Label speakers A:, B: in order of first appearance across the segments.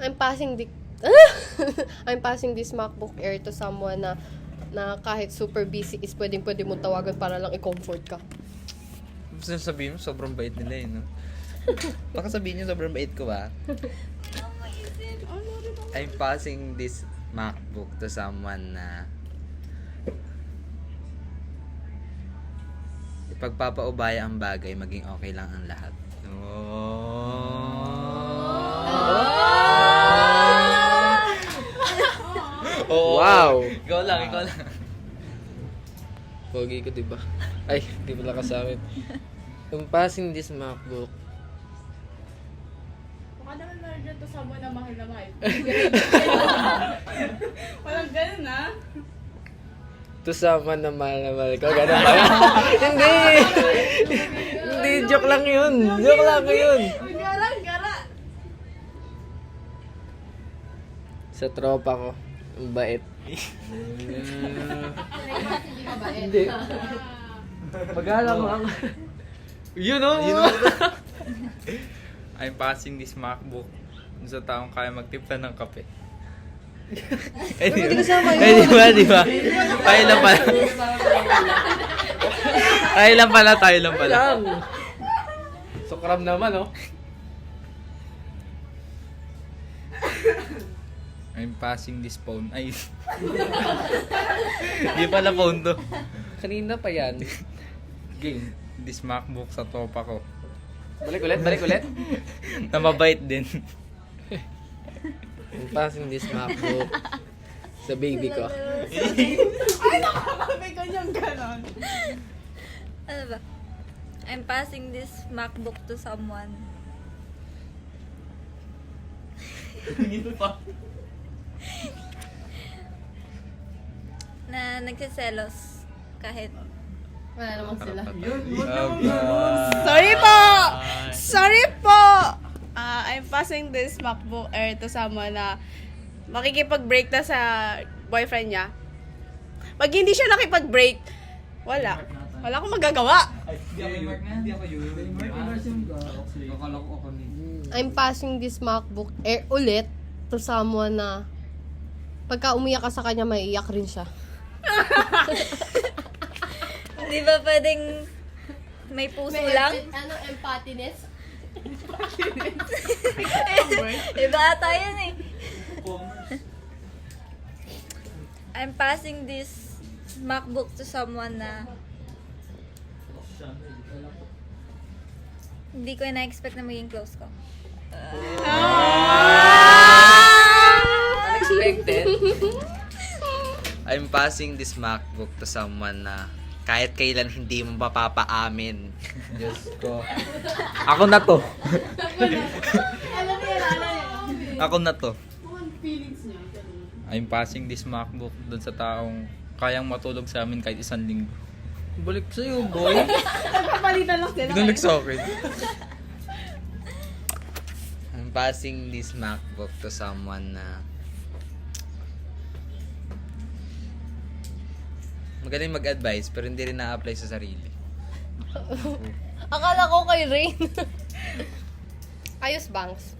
A: I'm passing the I'm passing this MacBook Air to someone na kahit super busy is pwede mo tawagan para lang i-comfort ka.
B: Gusto sabihin mo, sobrang bait nila eh, no? Baka sabihin nyo, sobrang bait ko ba? I'm passing this MacBook to someone na ipagpapaubaya ang bagay, maging okay lang ang lahat. Oh.
C: Wow!
B: Ikaw lang.
C: Pogi ko, diba? Ay, di pala kasama. Yung passing this MacBook.
D: Baka naman meron dyan to someone na mahal na mahal. Walang ganun ah.
C: To someone na mahal ko. Ganun ba? Hindi! Hindi, joke lang yun. Joke lang yun.
D: Gara.
C: Sa tropa ko. Ang bait. Hindi. Pag-alam mo ang... Yun o!
B: I'm passing this MacBook dun sa taong kaya magtimpla ng kape. Hindi kasama yun. Di ba? Tayo lang pala.
C: Sukram naman, oh.
B: I'm passing this phone. Ay. Di pala phone to.
C: Kanina pa yan.
B: Game. This MacBook sa tropa ko.
C: Balik ulit.
B: Na mabait din.
C: I'm passing this MacBook sa baby ko.
D: Ay, nakakabay ko niyang ganon.
E: Ano ba? I'm passing this MacBook to someone. Na nagsiselos kahit
A: Wala naman sila.
D: Sorry po! I'm passing this MacBook Air to someone na makikipag-break na sa boyfriend niya. Pag hindi siya nakipag-break, wala akong magagawa.
A: I'm passing this MacBook Air ulit to someone na pagka umiyak ka sa kanya, maiiyak rin siya.
E: di ba pwedeng may puso lang?
A: Ano, empathiness?
E: Iba ata yun eh. I'm passing this MacBook to someone na hindi ko na-expect na maging close ko.
C: Unexpected.
B: I'm passing this MacBook to someone na kahit kailan hindi mo mapapaamin. Diyos ko. Ako na to. Ako na to. I'm passing this MacBook dun sa taong kayang matulog sa amin kahit 1 linggo.
C: Balik sa'yo, boy.
D: Nagpapalitan lang sila.
B: Binalik sa akin. I'm passing this MacBook to someone na magaling mag-advise pero hindi rin na-apply sa sarili.
A: Akala ko kay Rain. Ayos, Bangs.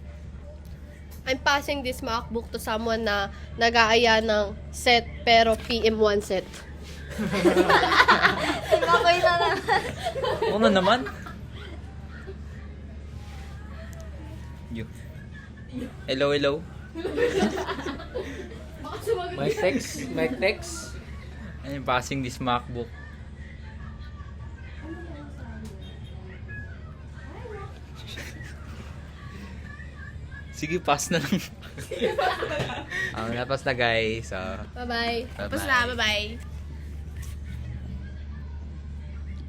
A: I'm passing this MacBook to someone na nag-aaya ng set pero PM1 set.
E: Makoy na naman.
B: Ano naman? Hello.
C: Mike text.
B: I'm passing this MacBook. Sige, pass na lang. Napas na guys.
A: Bye-bye.
D: Tapos na, bye-bye.